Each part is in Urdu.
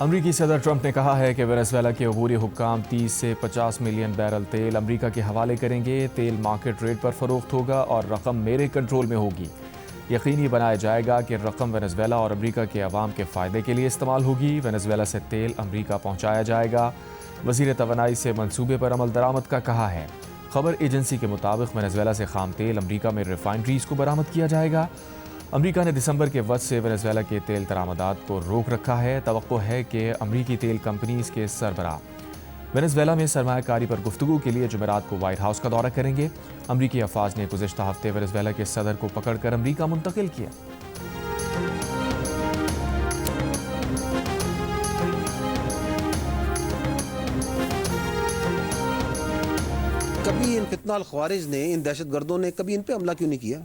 امریکی صدر ٹرمپ نے کہا ہے کہ وینزویلا کے عبوری حکام 30 سے 50 ملین بیرل تیل امریکہ کے حوالے کریں گے۔ تیل مارکیٹ ریٹ پر فروخت ہوگا اور رقم میرے کنٹرول میں ہوگی۔ یقینی بنایا جائے گا کہ رقم وینزویلا اور امریکہ کے عوام کے فائدے کے لیے استعمال ہوگی۔ وینزویلا سے تیل امریکہ پہنچایا جائے گا۔ وزیر توانائی سے منصوبے پر عمل درآمد کا کہا ہے۔ خبر ایجنسی کے مطابق وینزویلا سے خام تیل امریکہ میں ریفائنریز کو برآمد کیا جائے گا۔ امریکہ نے دسمبر کے وسط سے وینزویلا کے تیل درآمدات کو روک رکھا ہے۔ توقع ہے کہ امریکی تیل کمپنیز کے سربراہ وینزویلا میں سرمایہ کاری پر گفتگو کے لیے جمعرات کو وائٹ ہاؤس کا دورہ کریں گے۔ امریکی افواج نے گزشتہ ہفتے وینزویلا کے صدر کو پکڑ کر امریکہ منتقل کیا۔ کبھی ان فتنہ الخوارج نے، ان دہشت گردوں نے کبھی ان پہ حملہ کیوں نہیں کیا؟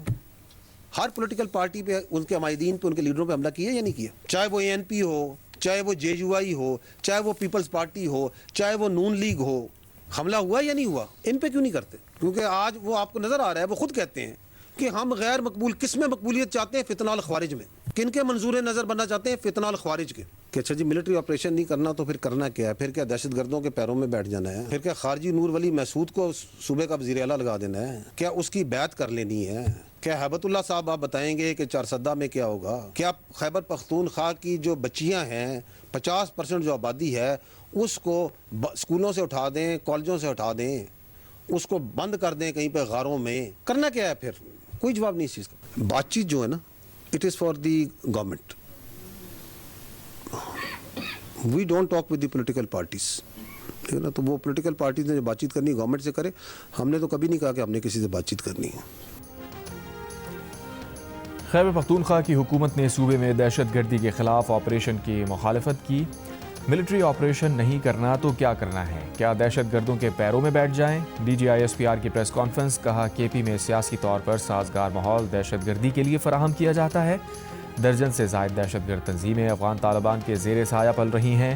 ہر پولیٹیکل پارٹی پہ، ان کے عمائدین پہ، ان کے لیڈروں پہ حملہ کیا یا نہیں کیا؟ چاہے وہ ANP ہو، چاہے وہ JUI ہو، چاہے وہ پیپلز پارٹی ہو، چاہے وہ نون لیگ ہو، حملہ ہوا یا نہیں ہوا؟ ان پہ کیوں نہیں کرتے؟ کیونکہ آج وہ آپ کو نظر آ رہا ہے، وہ خود کہتے ہیں کہ ہم غیر مقبول، کس میں مقبولیت چاہتے ہیں؟ فتنہ الخوارج میں۔ کن کے منظور نظر بننا چاہتے ہیں؟ فتنہ الخوارج کے۔ کہ اچھا جی ملٹری آپریشن نہیں کرنا تو پھر کرنا کیا ہے؟ پھر کیا دہشت گردوں کے پیروں میں بیٹھ جانا ہے؟ پھر کیا خارجی نور ولی محسود کو صوبے کا وزیر اعلیٰ لگا دینا ہے؟ کیا اس کی بیعت کر لینی ہے؟ کیا ہیبت اللہ صاحب آپ بتائیں گے کہ چارسدہ میں کیا ہوگا؟ کیا خیبر پختونخوا کی جو بچیاں ہیں، 50% جو آبادی ہے، اس کو اسکولوں سے اٹھا دیں، کالجوں سے اٹھا دیں، اس کو بند کر دیں کہیں پہ غاروں میں؟ کرنا کیا ہے پھر؟ کوئی جواب نہیں اس چیز کا۔ بات چیت جو ہے نا، it is for the government. We don't talk with the political parties, ٹھیک ہے نا؟ تو وہ پولیٹیکل پارٹیز نے جو بات چیت کرنی ہے گورنمنٹ سے کرے۔ ہم نے تو کبھی نہیں کہا کہ ہم نے کسی سے بات چیت کرنی ہے۔ خیبر پختونخوا کی حکومت نے صوبے میں دہشت گردی کے خلاف آپریشن کی مخالفت کی۔ ملٹری آپریشن نہیں کرنا تو کیا کرنا ہے؟ کیا دہشت گردوں کے پیروں میں بیٹھ جائیں؟ DGISPR کی پریس کانفرنس۔ کہا KP میں سیاسی طور پر سازگار ماحول دہشت گردی کے لیے فراہم کیا جاتا ہے۔ درجن سے زائد دہشت گرد تنظیمیں افغان طالبان کے زیر سایہ پل رہی ہیں۔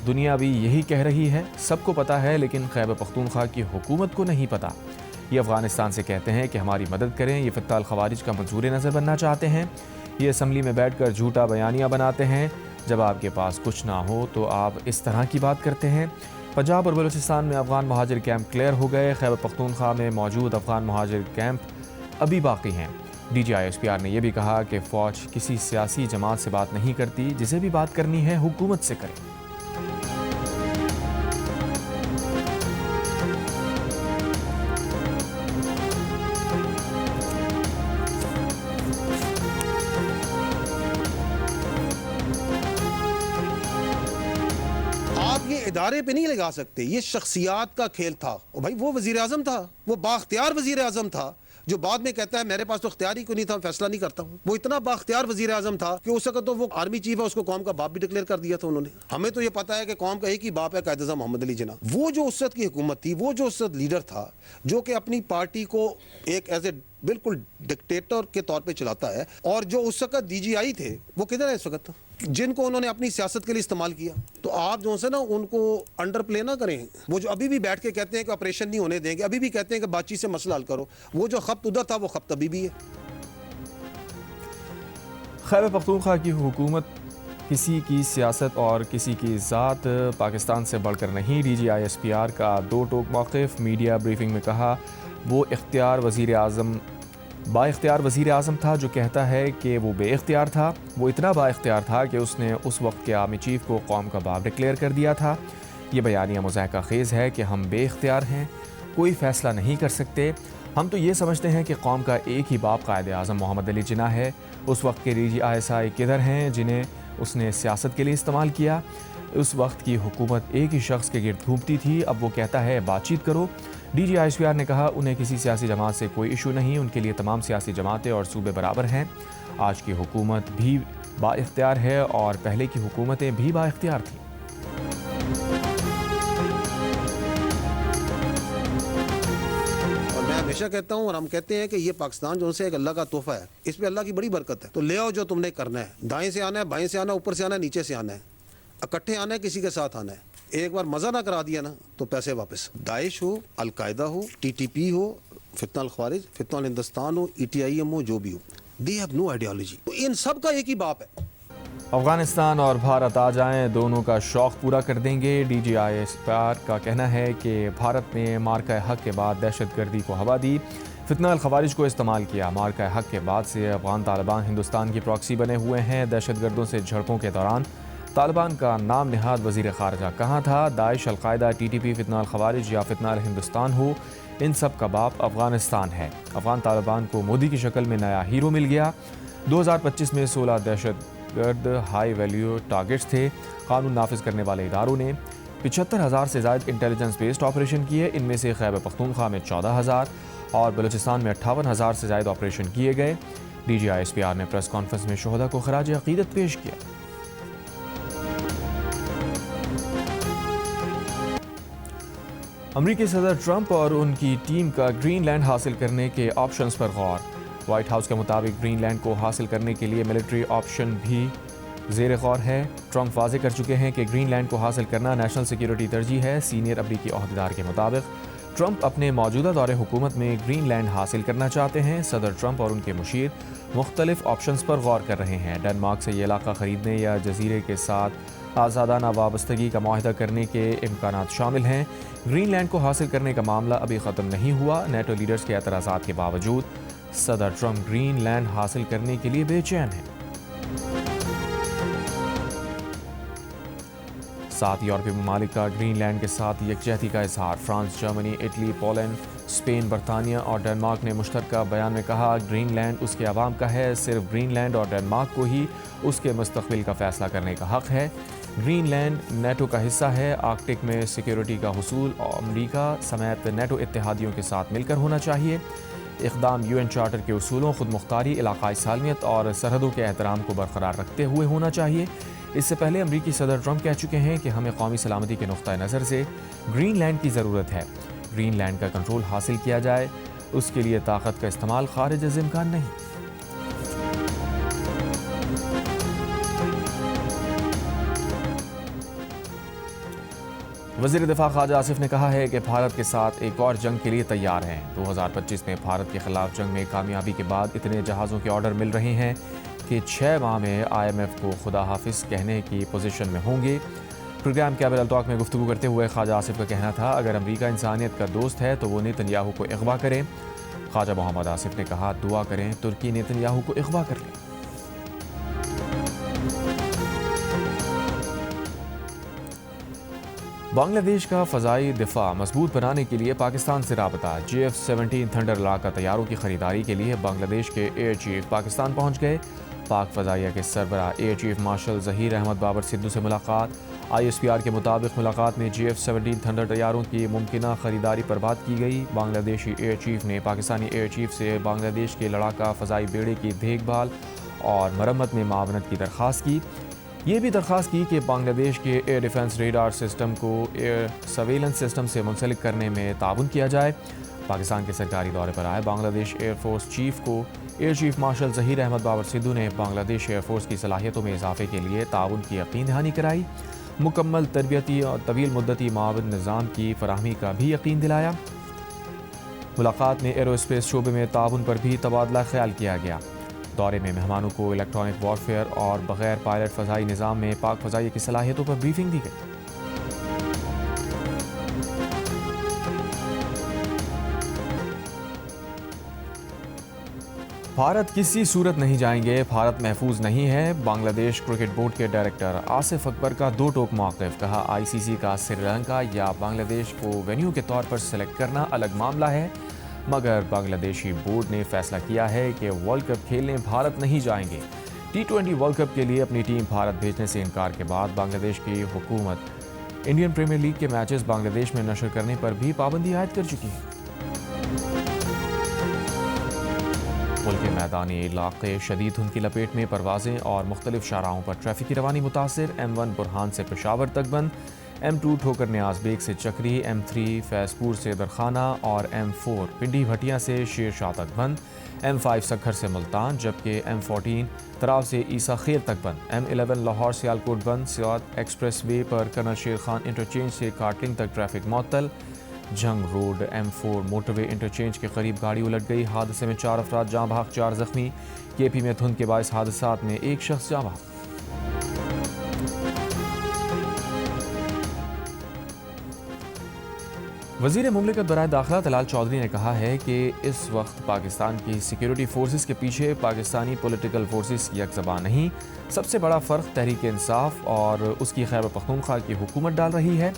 دنیا بھی یہی کہہ رہی ہے، سب کو پتہ ہے، لیکن خیبر پختونخوا کی حکومت کو نہیں پتہ۔ یہ افغانستان سے کہتے ہیں کہ ہماری مدد کریں۔ یہ فتنہ الخوارج کا منظور نظر بننا چاہتے ہیں۔ یہ اسمبلی میں بیٹھ کر جھوٹا بیانیہ بناتے ہیں۔ جب آپ کے پاس کچھ نہ ہو تو آپ اس طرح کی بات کرتے ہیں۔ پنجاب اور بلوچستان میں افغان مہاجر کیمپ کلیئر ہو گئے۔ خیبر پختونخوا میں موجود افغان مہاجر کیمپ ابھی باقی ہیں۔ DGISPR نے یہ بھی کہا کہ فوج کسی سیاسی جماعت سے بات نہیں کرتی، جسے بھی بات کرنی ہے حکومت سے کرے۔ آپ یہ ادارے پہ نہیں لگا سکتے، یہ شخصیات کا کھیل تھا۔ بھائی وہ وزیر اعظم تھا، وہ بااختیار وزیر اعظم تھا، جو بعد میں کہتا ہے میرے پاس تو اختیار ہی کوئی نہیں تھا، فیصلہ نہیں کرتا ہوں۔ وہ اتنا بااختیار وزیر اعظم تھا کہ اس وقت تو وہ آرمی چیف ہے، اس کو قوم کا باپ بھی ڈکلیئر کر دیا تھا انہوں نے۔ ہمیں تو یہ پتا ہے کہ قوم کا ایک ہی باپ ہے، قائد اعظم محمد علی جناح۔ وہ جو اس وقت کی حکومت تھی، وہ جو اس وقت لیڈر تھا، جو کہ اپنی پارٹی کو ایک ایز اے بالکل ڈکٹیٹر کے طور پہ چلاتا ہے، اور جو اس وقت DGI تھے وہ کدھر ہے اس وقت، جن کو انہوں نے اپنی سیاست کے لیے استعمال کیا؟ تو آپ جو ہے نا ان کو انڈر پلے نہ کریں۔ وہ جو ابھی بھی بیٹھ کے کہتے ہیں کہ آپریشن نہیں ہونے دیں گے، ابھی بھی کہتے ہیں کہ بات چیت سے مسئلہ حل کرو، وہ جو خبط ادھر تھا وہ خبط ابھی بھی ہے۔ خیبر پختونخوا کی حکومت کسی کی سیاست اور کسی کی ذات پاکستان سے بڑھ کر نہیں۔ DGISPR کا دو ٹوک موقف۔ میڈیا بریفنگ میں کہا وہ با اختیار وزیر اعظم تھا جو کہتا ہے کہ وہ بے اختیار تھا۔ وہ اتنا با اختیار تھا کہ اس نے اس وقت کے آرمی چیف کو قوم کا باپ ڈکلیئر کر دیا تھا۔ یہ بیانیہ مضحکہ خیز ہے کہ ہم بے اختیار ہیں، کوئی فیصلہ نہیں کر سکتے۔ ہم تو یہ سمجھتے ہیں کہ قوم کا ایک ہی باپ قائد اعظم محمد علی جناح ہے۔ اس وقت کے DGI کدھر ہیں جنہیں اس نے سیاست کے لیے استعمال کیا؟ اس وقت کی حکومت ایک ہی شخص کے گرد گھومتی تھی، اب وہ کہتا ہے بات چیت کرو۔ DGISPR نے کہا انہیں کسی سیاسی جماعت سے کوئی ایشو نہیں، ان کے لیے تمام سیاسی جماعتیں اور صوبے برابر ہیں۔ آج کی حکومت بھی با اختیار ہے اور پہلے کی حکومتیں بھی با اختیار تھیں۔ اور میں ہمیشہ کہتا ہوں اور ہم کہتے ہیں کہ یہ پاکستان جو سے ایک اللہ کا تحفہ ہے، اس پہ اللہ کی بڑی برکت ہے۔ تو لے آؤ جو تم نے کرنا ہے، دائیں سے آنا ہے، بائیں سے آنا ہے، اوپر سے آنا ہے، نیچے سے آنا ہے، اکٹھے آنا ہے، کسی کے ساتھ آنا ہے۔ ایک بار مزہ نہ کرا دیا نا تو پیسے واپس۔ داعش ہو، القاعدہ ہو، TTP ہو، فتنہ الخوارج، فتنہ الہندوستان ہو، ETIM ہو، جو بھی ہو، دے ہیو نو آئیڈیالوجی۔ تو ان سب کا ایک ہی باپ ہے۔ افغانستان اور بھارت آ جائیں، دونوں کا شوق پورا کر دیں گے۔ DGISPR کا کہنا ہے کہ بھارت نے مارکہ حق کے بعد دہشت گردی کو ہوا دی، فتنہ الخوارج کو استعمال کیا۔ مارکہ حق کے بعد سے افغان طالبان ہندوستان کی پراکسی بنے ہوئے ہیں۔ دہشت گردوں سے جھڑپوں کے دوران طالبان کا نام نہاد وزیر خارجہ کہاں تھا؟ داعش، القاعدہ، TTP، فتنہ الخوارج یا فتنہ الہندوستان ہو، ان سب کا باپ افغانستان ہے۔ افغان طالبان کو مودی کی شکل میں نیا ہیرو مل گیا۔ 2025 میں 16 دہشت گرد ہائی ویلیو ٹارگٹس تھے۔ قانون نافذ کرنے والے اداروں نے 75,000 سے زائد انٹیلیجنس بیسڈ آپریشن کیے، ان میں سے خیبر پختونخوا میں 14,000 اور بلوچستان میں 58,000 سے زائد آپریشن کیے گئے۔ DGISPR نے پریس کانفرنس میں شہداء کو خراج عقیدت پیش کیا۔ امریکی صدر ٹرمپ اور ان کی ٹیم کا گرین لینڈ حاصل کرنے کے آپشنز پر غور۔ وائٹ ہاؤس کے مطابق گرین لینڈ کو حاصل کرنے کے لیے ملٹری آپشن بھی زیر غور ہے۔ ٹرمپ واضح کر چکے ہیں کہ گرین لینڈ کو حاصل کرنا نیشنل سیکیورٹی ترجیح ہے۔ سینئر امریکی عہدیدار کے مطابق ٹرمپ اپنے موجودہ دور حکومت میں گرین لینڈ حاصل کرنا چاہتے ہیں۔ صدر ٹرمپ اور ان کے مشیر مختلف آپشنز پر غور کر رہے ہیں۔ ڈنمارک سے یہ علاقہ خریدنے یا جزیرے کے ساتھ آزادانہ وابستگی کا معاہدہ کرنے کے امکانات شامل ہیں۔ گرین لینڈ کو حاصل کرنے کا معاملہ ابھی ختم نہیں ہوا۔ نیٹو لیڈرز کے اعتراضات کے باوجود صدر ٹرمپ گرین لینڈ حاصل کرنے کے لیے بے چین ہیں۔ 7 یورپی ممالک کا گرین لینڈ کے ساتھ یکجہتی کا اظہار۔ France, Germany, Italy, Poland, Spain, برطانیہ اور ڈنمارک نے مشترکہ بیان میں کہا، گرین لینڈ اس کے عوام کا ہے، صرف گرین لینڈ اور ڈنمارک کو ہی اس کے مستقبل کا فیصلہ کرنے کا حق ہے۔ گرین لینڈ نیٹو کا حصہ ہے۔ آرکٹک میں سیکیورٹی کا حصول امریکہ سمیت نیٹو اتحادیوں کے ساتھ مل کر ہونا چاہیے۔ اقدام UN چارٹر کے اصولوں، خود مختاری، علاقائی سالمیت اور سرحدوں کے احترام کو برقرار رکھتے ہوئے ہونا چاہیے۔ اس سے پہلے امریکی صدر ٹرمپ کہہ چکے ہیں کہ ہمیں قومی سلامتی کے نقطہ نظر سے گرین لینڈ کی ضرورت ہے۔ گرین لینڈ کا کنٹرول حاصل کیا جائے، اس کے لیے طاقت کا استعمال خارج از امکان نہیں۔ وزیر دفاع خواجہ آصف نے کہا ہے کہ بھارت کے ساتھ ایک اور جنگ کے لیے تیار ہیں۔ 2025 میں بھارت کے خلاف جنگ میں کامیابی کے بعد اتنے جہازوں کے آرڈر مل رہے ہیں کہ 6 ماہ میں IMF کو خدا حافظ کہنے کی پوزیشن میں ہوں گے۔ پروگرام کیبل ٹاک میں گفتگو کرتے ہوئے خواجہ آصف کا کہنا تھا، اگر امریکہ انسانیت کا دوست ہے تو وہ نیتن یاہو کو اغوا کرے۔ خواجہ محمد آصف نے کہا، دعا کریں ترکی نیتن یاہو کو اغوا کر لے۔ بنگلہ دیش کا فضائی دفاع مضبوط بنانے کے لیے پاکستان سے رابطہ۔ GF-17 تھنڈر لڑاکا طیاروں کی خریداری کے لیے بنگلہ دیش کے ایئر چیف پاکستان پہنچ گئے۔ پاک فضائیہ کے سربراہ air chief marshal Zaheer Ahmed Babar Sidhu سے ملاقات۔ ISPR کے مطابق ملاقات میں GF-17 تھنڈر طیاروں کی ممکنہ خریداری پر بات کی گئی۔ بنگلہ دیشی ایئر چیف نے پاکستانی ایئر چیف سے بنگلہ دیش کے لڑاکا فضائی بیڑے کی دیکھ بھال اور مرمت میں معاونت کی درخواست کی۔ یہ بھی درخواست کی کہ بنگلہ دیش کے ایئر ڈیفنس ریڈار سسٹم کو ایئر سرویلنس سسٹم سے منسلک کرنے میں تعاون کیا جائے۔ پاکستان کے سرکاری دورے پر آئے Bangladesh air force chief کو air chief marshal Zaheer Ahmed Babar Sidhu نے بنگلہ دیش ایئر فورس کی صلاحیتوں میں اضافے کے لیے تعاون کی یقین دہانی کرائی۔ مکمل تربیتی اور طویل مدتی معاون نظام کی فراہمی کا بھی یقین دلایا۔ ملاقات میں ایرو اسپیس شعبے میں تعاون پر بھی تبادلہ خیال کیا گیا۔ دورے میں مہمانوں کو الیکٹرانک وارفیئر اور بغیر پائلٹ فضائی نظام میں پاک فضائیہ کی صلاحیتوں پر بریفنگ دی گئی۔ بھارت کسی صورت نہیں جائیں گے، بھارت محفوظ نہیں ہے۔ بنگلہ دیش کرکٹ بورڈ کے ڈائریکٹر آصف اکبر کا دو ٹوک موقف۔ کہا، ICC کا سری لنکا یا بنگلہ دیش کو وینیو کے طور پر سلیکٹ کرنا الگ معاملہ ہے، مگر بنگلہ دیشی بورڈ نے فیصلہ کیا ہے کہ ورلڈ کپ کھیلنے بھارت نہیں جائیں گے۔ T20 ورلڈ کپ کے لیے اپنی ٹیم بھارت بھیجنے سے انکار کے بعد بنگلہ دیش کی حکومت انڈین پریمیئر لیگ کے میچز بنگلہ دیش میں نشر کرنے پر بھی پابندی عائد کر چکی ہے۔ ملک کے میدانی علاقے شدید دھند کی لپیٹ میں، پروازیں اور مختلف شاہراہوں پر ٹریفک کی روانی متاثر۔ M1 برہان سے پشاور تک بند، M2 ٹھوکر نیاز بیگ سے چکری، M3 فیض پور سے درخانہ اور M4 پنڈی بھٹیاں سے شیر شاہ تک بند، M5 سکھر سے ملتان، جبکہ M14 تراو سے عیسیٰ خیل تک بند، M11 لاہور سیالکوٹ بند۔ سیات ایکسپریس وے پر کرنل شیر خان انٹرچینج سے کارٹلنگ تک ٹریفک معطل۔ جنگ روڈ M4 موٹر وے انٹرچینج کے قریب گاڑی الٹ گئی، حادثے میں 4 افراد جاں بحق، 4 زخمی۔ KP میں دھند کے باعث حادثات میں 1 شخص جاں بحق۔ وزیر مملکت برائے داخلہ طلال چودھری نے کہا ہے کہ اس وقت پاکستان کی سیکیورٹی فورسز کے پیچھے پاکستانی پولیٹیکل فورسز کی یک زبان نہیں، سب سے بڑا فرق تحریک انصاف اور اس کی خیبر پختونخوا کی حکومت ڈال رہی ہے۔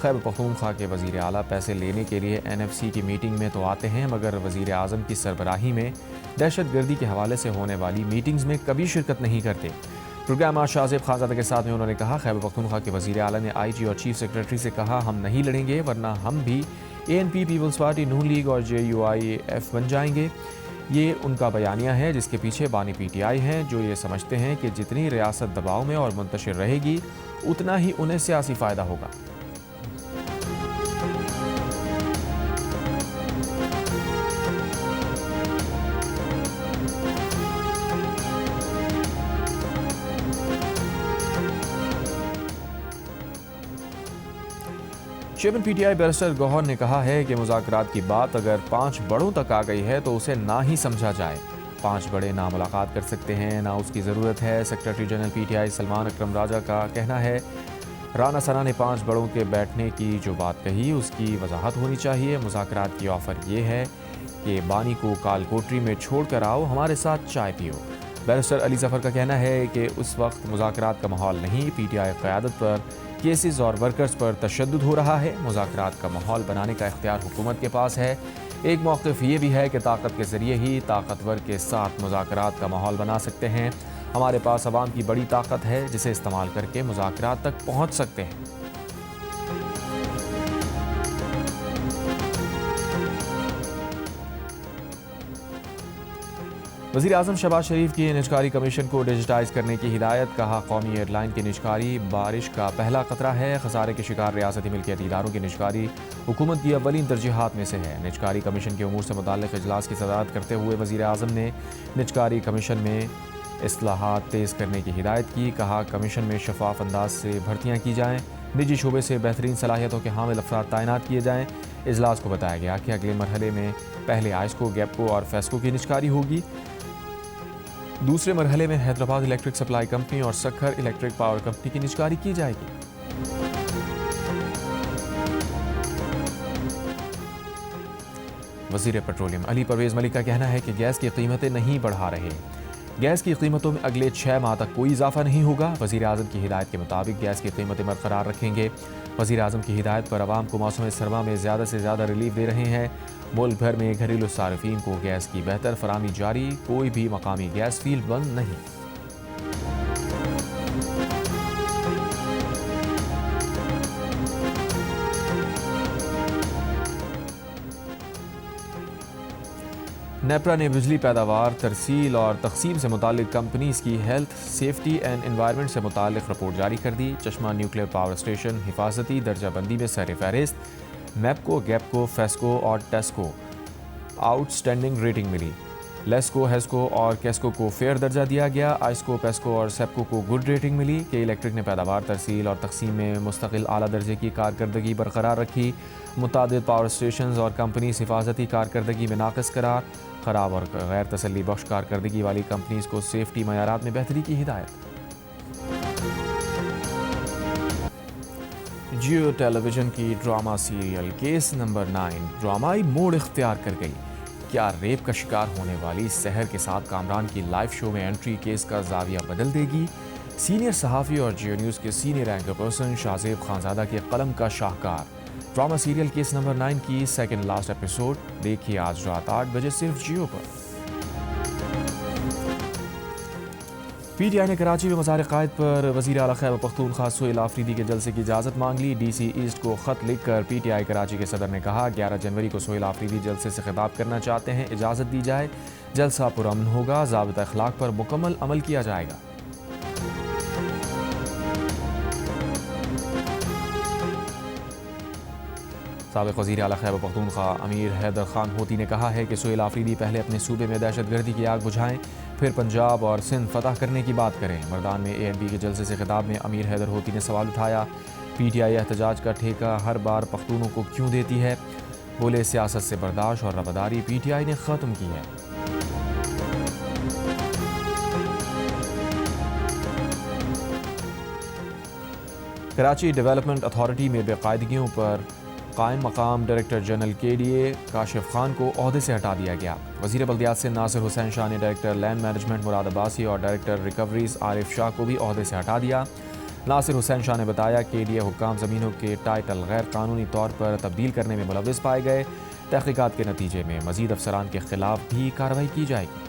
خیبر پختونخوا کے وزیر اعلیٰ پیسے لینے کے لیے NFC کی میٹنگ میں تو آتے ہیں، مگر وزیر اعظم کی سربراہی میں دہشت گردی کے حوالے سے ہونے والی میٹنگز میں کبھی شرکت نہیں کرتے۔ پروگرام آج شاہ زیب خانزادہ کے ساتھ میں انہوں نے کہا، خیبر پختونخوا کے وزیر اعلیٰ نے IG اور چیف سیکریٹری سے کہا ہم نہیں لڑیں گے ورنہ ہم بھی ANP پیپلز پارٹی، نون لیگ اور JUIF بن جائیں گے۔ یہ ان کا بیانیہ ہے جس کے پیچھے بانی PTI ہیں، جو یہ سمجھتے ہیں کہ جتنی ریاست دباؤ میں اور منتشر رہے گی اتنا ہی انہیں سیاسی فائدہ ہوگا۔ چیئرمین PTI بیرسٹر گوہر نے کہا ہے کہ مذاکرات کی بات اگر 5 بڑوں تک آ گئی ہے تو اسے نہ ہی سمجھا جائے۔ 5 بڑے نہ ملاقات کر سکتے ہیں، نہ اس کی ضرورت ہے۔ سیکریٹری جنرل PTI سلمان اکرم راجہ کا کہنا ہے رانا ثنا نے 5 بڑوں کے بیٹھنے کی جو بات کہی اس کی وضاحت ہونی چاہیے۔ مذاکرات کی آفر یہ ہے کہ بانی کو کال کوٹری میں چھوڑ کر آؤ، ہمارے ساتھ چائے پیو۔ بیرسٹر علی ظفر کا کہنا ہے کہ اس وقت مذاکرات کا ماحول نہیں، PTI قیادت پر کیسز اور ورکرز پر تشدد ہو رہا ہے۔ مذاکرات کا ماحول بنانے کا اختیار حکومت کے پاس ہے۔ ایک موقف یہ بھی ہے کہ طاقت کے ذریعے ہی طاقتور کے ساتھ مذاکرات کا ماحول بنا سکتے ہیں۔ ہمارے پاس عوام کی بڑی طاقت ہے جسے استعمال کر کے مذاکرات تک پہنچ سکتے ہیں۔ وزیر اعظم شہباز شریف کی نجکاری کمیشن کو ڈیجیٹائز کرنے کی ہدایت، کہا قومی ایئر لائن کی نجکاری بارش کا پہلا قطرہ ہے۔ خسارے کے شکار ریاستی ملکیتی اداروں کی نجکاری حکومت کی اولین ترجیحات میں سے ہے۔ نجکاری کمیشن کے امور سے متعلق اجلاس کی صدارت کرتے ہوئے وزیر اعظم نے نجکاری کمیشن میں اصلاحات تیز کرنے کی ہدایت کی، کہا کمیشن میں شفاف انداز سے بھرتیاں کی جائیں، نجی شعبے سے بہترین صلاحیتوں کے حامل افراد تعینات کیے جائیں۔ اجلاس کو بتایا گیا کہ اگلے مرحلے میں پہلے آئسکو، گیپکو اور فیسکو کی نجکاری ہوگی، دوسرے مرحلے میں حیدرآباد الیکٹرک سپلائی کمپنی اور سکھر الیکٹرک پاور کمپنی کی نجکاری کی جائے گی۔ وزیر پیٹرولیم علی پرویز ملک کا کہنا ہے کہ گیس کی قیمتیں نہیں بڑھا رہے، گیس کی قیمتوں میں اگلے 6 ماہ تک کوئی اضافہ نہیں ہوگا۔ وزیر اعظم کی ہدایت کے مطابق گیس کی قیمتیں برقرار رکھیں گے۔ وزیر اعظم کی ہدایت پر عوام کو موسم سرما میں زیادہ سے زیادہ ریلیف دے رہے ہیں۔ ملک بھر میں گھریلو صارفین کو گیس کی بہتر فراہمی جاری، کوئی بھی مقامی گیس فیلڈ بند نہیں۔ نیپرا نے بجلی پیداوار، ترسیل اور تقسیم سے متعلق کمپنیز کی ہیلتھ، سیفٹی اینڈ انوائرمنٹ سے متعلق رپورٹ جاری کر دی۔ چشمہ نیوکلیئر پاور اسٹیشن حفاظتی درجہ بندی میں سر فہرست، میپکو، گیپکو، فیسکو اور ٹیسکو آؤٹ سٹینڈنگ ریٹنگ ملی۔ لیسکو، ہیسکو اور کیسکو کو فیئر درجہ دیا گیا۔ آئسکو، پیسکو اور سیپکو کو گڈ ریٹنگ ملی۔ کہ الیکٹرک نے پیداوار، ترسیل اور تقسیم میں مستقل اعلیٰ درجے کی کارکردگی برقرار رکھی۔ متعدد پاور اسٹیشنز اور کمپنیز حفاظتی کارکردگی میں ناقص قرار۔ خراب اور غیر تسلی بخش کارکردگی والی کمپنیز کو سیفٹی معیارات میں بہتری کی ہدایت۔ جیو ٹیلی ویژن کی ڈرامہ سیریل کیس نمبر 9 ڈرامائی موڑ اختیار کر گئی۔ کیا ریپ کا شکار ہونے والی سحر کے ساتھ کامران کی لائیو شو میں انٹری کیس کا زاویہ بدل دے گی؟ سینئر صحافی اور جیو نیوز کے سینئر اینکر پرسن شاہ زیب خانزادہ کے قلم کا شاہکار ڈرامہ سیریل کیس نمبر 9 کی سیکنڈ لاسٹ ایپیسوڈ دیکھیے آج رات 8 بجے صرف جیو پر۔ PTI نے کراچی میں مزار قائد پر وزیر اعلیٰ خیبر پختونخوا سہیل آفریدی کے جلسے کی اجازت مانگ لی۔ DC ایسٹ کو خط لکھ کر PTI کراچی کے صدر نے کہا 11 جنوری کو سہیل آفریدی جلسے سے خطاب کرنا چاہتے ہیں، اجازت دی جائے، جلسہ پرامن ہوگا، ضابطہ اخلاق پر مکمل عمل کیا جائے گا۔ سابق وزیر اعلیٰ خیبر پختونخوا امیر حیدر خان ہوتی نے کہا ہے کہ سہیل آفریدی پہلے اپنے صوبے میں دہشت گردی کی آگ بجھائیں، پھر پنجاب اور سندھ فتح کرنے کی بات کریں۔ مردان میں ANP کے جلسے سے خطاب میں امیر حیدر ہوتی نے سوال اٹھایا، PTI احتجاج کا ٹھیکہ ہر بار پختونوں کو کیوں دیتی ہے؟ بولے سیاست سے برداشت اور رواداری PTI نے ختم کی ہے۔ کراچی ڈیولپمنٹ اتھارٹی میں بے قاعدگیوں پر قائم مقام director general KDA Kashif Khan کو عہدے سے ہٹا دیا گیا۔ وزیر بلدیات سے ناصر حسین شاہ نے ڈائریکٹر لینڈ مینجمنٹ مراد عباسی اور ڈائریکٹر ریکوریز عارف شاہ کو بھی عہدے سے ہٹا دیا۔ ناصر حسین شاہ نے بتایا KDA حکام زمینوں کے ٹائٹل غیر قانونی طور پر تبدیل کرنے میں ملوث پائے گئے۔ تحقیقات کے نتیجے میں مزید افسران کے خلاف بھی کارروائی کی جائے گی۔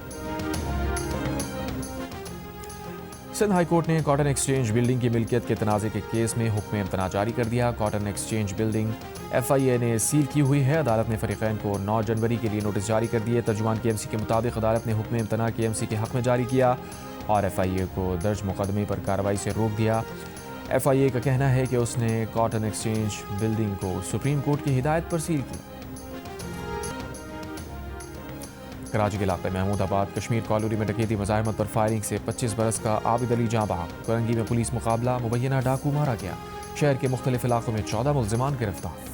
سندھ ہائی کورٹ نے کاٹن ایکسچینج بلڈنگ کی ملکیت کے تنازع کے کیس میں حکم امتناع جاری کر دیا۔ کاٹن ایکسچینج بلڈنگ FIA نے سیل کی ہوئی ہے۔ عدالت نے فریقین کو 9 جنوری کے لیے نوٹس جاری کر دیے۔ ترجمان KMC کے مطابق عدالت نے حکم امتناع KMC کے حق میں جاری کیا اور FIA کو درج مقدمے پر کارروائی سے روک دیا۔ FIA کا کہنا ہے کہ اس نے کاٹن ایکسچینج بلڈنگ کو سپریم کورٹ کی ہدایت پر سیل کیا۔ کراچی کے علاقے محمود آباد کشمیر کالونی میں ڈکیتی مزاحمت پر فائرنگ سے 25 برس کا عابد علی جاں بحق۔ کرنگی میں پولیس مقابلہ، مبینہ ڈاکو مارا گیا۔ شہر کے مختلف علاقوں میں 14 ملزمان گرفتار۔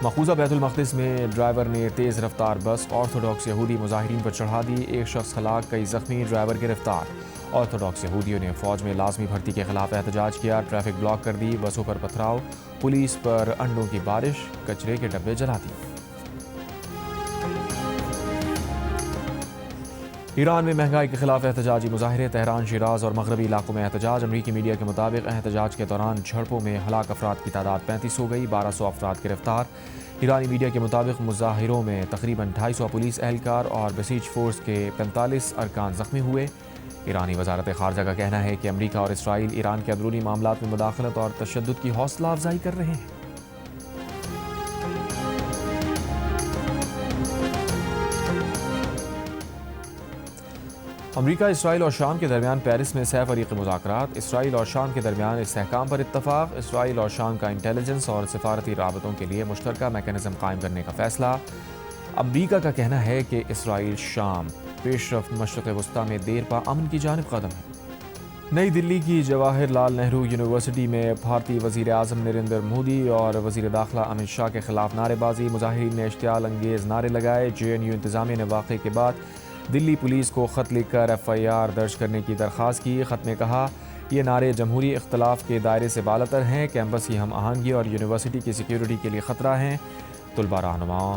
مقبوضہ بیت المقدس میں ڈرائیور نے تیز رفتار بس آرتھوڈاکس یہودی مظاہرین پر چڑھا دی۔ ایک شخص ہلاک، کئی زخمی، ڈرائیور گرفتار۔ آرتھوڈاکس یہودیوں نے فوج میں لازمی بھرتی کے خلاف احتجاج کیا، ٹریفک بلاک کر دی، بسوں پر پتھراؤ، پولیس پر انڈوں کی بارش، کچرے کے ڈبے جلا دیے۔ ایران میں مہنگائی کے خلاف احتجاجی مظاہرے، تہران، شیراز اور مغربی علاقوں میں احتجاج۔ امریکی میڈیا کے مطابق احتجاج کے دوران جھڑپوں میں ہلاک افراد کی تعداد 35 ہو گئی، 1200 افراد گرفتار۔ ایرانی میڈیا کے مطابق مظاہروں میں تقریباً 250 پولیس اہلکار اور بسیج فورس کے 45 ارکان زخمی ہوئے۔ ایرانی وزارت خارجہ کا کہنا ہے کہ امریکہ اور اسرائیل ایران کے اندرونی معاملات میں مداخلت اور تشدد کی حوصلہ افزائی کر رہے ہیں۔ امریکہ، اسرائیل اور شام کے درمیان پیرس میں 6 فریقی مذاکرات۔ اسرائیل اور شام کے درمیان استحکام پر اتفاق۔ اسرائیل اور شام کا انٹیلیجنس اور سفارتی رابطوں کے لیے مشترکہ میکانزم قائم کرنے کا فیصلہ۔ امریکہ کا کہنا ہے کہ اسرائیل شام پیش رفت مشرق وسطیٰ میں دیر پا امن کی جانب قدم ہے۔ نئی دلی کی جواہر لال نہرو یونیورسٹی میں بھارتی وزیر اعظم نریندر مودی اور وزیر داخلہ امت شاہ کے خلاف نعرے بازی۔ مظاہرین نے اشتعال انگیز نعرے لگائے۔ JNU انتظامیہ نے واقعے کے بعد دلی پولیس کو خط لکھ کر FIR درج کرنے کی درخواست کی۔ خط میں کہا، یہ نعرے جمہوری اختلاف کے دائرے سے بالاتر ہیں، کیمپس کی ہم آہنگی اور یونیورسٹی کی سیکیورٹی کے لیے خطرہ ہیں۔ طلبہ رہنما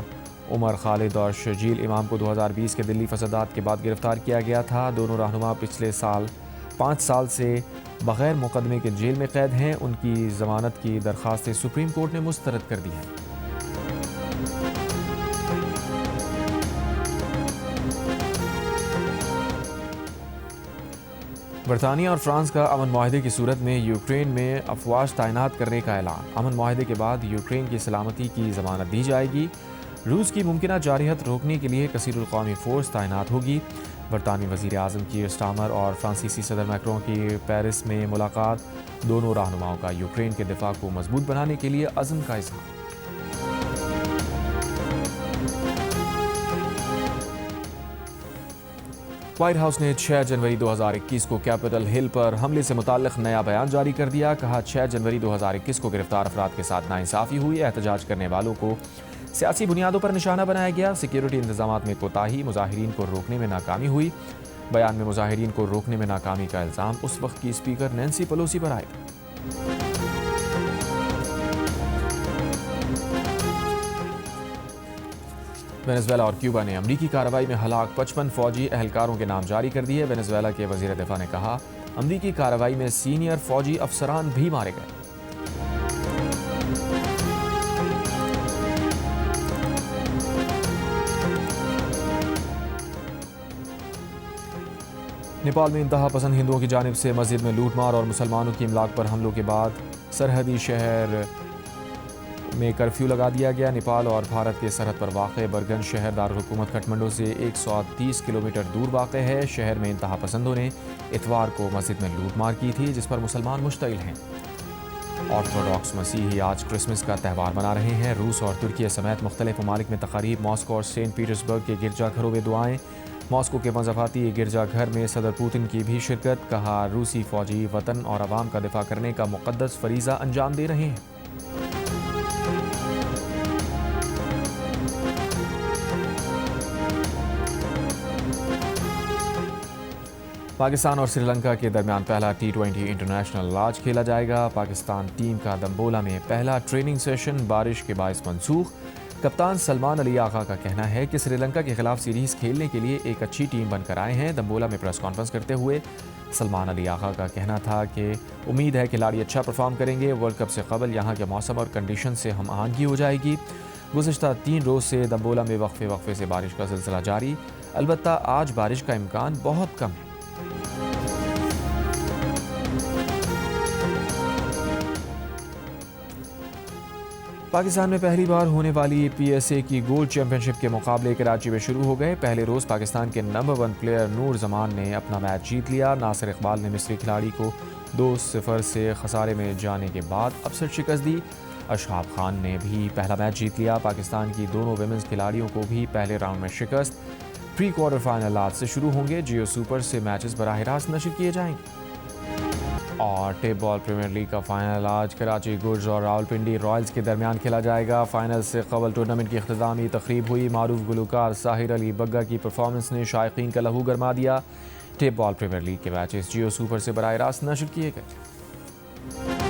عمر خالد اور شرجیل امام کو 2020 کے دلی فسادات کے بعد گرفتار کیا گیا تھا۔ دونوں رہنما پچھلے سال 5 سال سے بغیر مقدمے کے جیل میں قید ہیں۔ ان کی ضمانت کی درخواستیں سپریم کورٹ نے مسترد کر دی ہیں۔ برطانیہ اور فرانس کا امن معاہدے کی صورت میں یوکرین میں افواج تعینات کرنے کا اعلان۔ امن معاہدے کے بعد یوکرین کی سلامتی کی ضمانت دی جائے گی۔ روس کی ممکنہ جارحیت روکنے کے لیے کثیر القومی فورس تعینات ہوگی۔ برطانوی وزیر اعظم کیر سٹارمر اور فرانسیسی صدر میکرون کی پیرس میں ملاقات۔ دونوں رہنماؤں کا یوکرین کے دفاع کو مضبوط بنانے کے لیے عزم کا اظہار۔ وائٹ ہاؤس نے 6 جنوری 2021 کو کیپٹل ہل پر حملے سے متعلق نیا بیان جاری کر دیا۔ کہا، 6 جنوری 2021 کو گرفتار افراد کے ساتھ ناانصافی ہوئی۔ احتجاج کرنے والوں کو سیاسی بنیادوں پر نشانہ بنایا گیا۔ سیکیورٹی انتظامات میں کوتاہی، مظاہرین کو روکنے میں ناکامی ہوئی۔ بیان میں مظاہرین کو روکنے میں ناکامی کا الزام اس وقت کی اسپیکر نینسی پیلوسی پر عائد۔ وینزویلا اور کیوبا نے امریکی کارروائی میں ہلاک 55 فوجی اہلکاروں کے نام جاری کر دیے۔ وینزویلا کے وزیر دفاع نے کہا، امریکی کارروائی میں سینئر فوجی افسران بھی مارے گئے۔ نیپال میں انتہا پسند ہندوؤں کی جانب سے مسجد میں لوٹ مار اور مسلمانوں کی املاک پر حملوں کے بعد سرحدی شہر میں کرفیو لگا دیا گیا۔ نیپال اور بھارت کے سرحد پر واقع برگن شہر دارالحکومت کٹھمنڈو سے 130 کلومیٹر دور واقع ہے۔ شہر میں انتہا پسندوں نے اتوار کو مسجد میں لوٹ مار کی تھی، جس پر مسلمان مشتعل ہیں۔ آرتھوڈاکس مسیحی آج کرسمس کا تہوار منا رہے ہیں۔ روس اور ترکیہ سمیت مختلف ممالک میں تقاریب۔ ماسکو اور سینٹ پیٹرزبرگ کے گرجا گھروں میں دعائیں۔ ماسکو کے مضافاتی گرجا گھر میں صدر پوتن کی بھی شرکت۔ کہا، روسی فوجی وطن اور عوام کا دفاع کرنے کا مقدس فریضہ انجام دے رہے ہیں۔ پاکستان اور سری لنکا کے درمیان پہلا T20 انٹرنیشنل آج کھیلا جائے گا۔ پاکستان ٹیم کا دمبولا میں پہلا ٹریننگ سیشن بارش کے باعث منسوخ۔ کپتان سلمان علی آغا کا کہنا ہے کہ سری لنکا کے خلاف سیریز کھیلنے کے لیے ایک اچھی ٹیم بن کر آئے ہیں۔ دمبولا میں پریس کانفرنس کرتے ہوئے سلمان علی آغا کا کہنا تھا کہ امید ہے کھلاڑی اچھا پرفارم کریں گے۔ ورلڈ کپ سے قبل یہاں کے موسم اور کنڈیشن سے ہم آہنگی ہو جائے گی۔ گزشتہ 3 روز سے دمبولا میں وقفے سے بارش کا سلسلہ جاری، البتہ آج بارش کا امکان بہت کم ہے۔ پاکستان میں پہلی بار ہونے والی PSA کی گولڈ چیمپئن شپ کے مقابلے کراچی میں شروع ہو گئے۔ پہلے روز پاکستان کے نمبر 1 پلیئر نور زمان نے اپنا میچ جیت لیا۔ ناصر اقبال نے مصری کھلاڑی کو 2-0 سے خسارے میں جانے کے بعد اپسٹ شکست دی۔ اشرف خان نے بھی پہلا میچ جیت لیا۔ پاکستان کی دونوں ویمنز کھلاڑیوں کو بھی پہلے راؤنڈ میں شکست۔ پری کوارٹر فائنل آج سے شروع ہوں گے۔ جیو سپر سے میچز براہ راست نشر کیے جائیں گے۔ اور ٹیپ بال پریمیئر لیگ کا فائنل آج کراچی گڈز اور راولپنڈی رائلز کے درمیان کھیلا جائے گا۔ فائنل سے قبل ٹورنامنٹ کی اختتامی تقریب ہوئی۔ معروف گلوکار ساحر علی بگا کی پرفارمنس نے شائقین کا لہو گرما دیا۔ ٹیپ بال پریمیئر لیگ کے میچز جیو سپر سے براہ راست نشر کیے گئے۔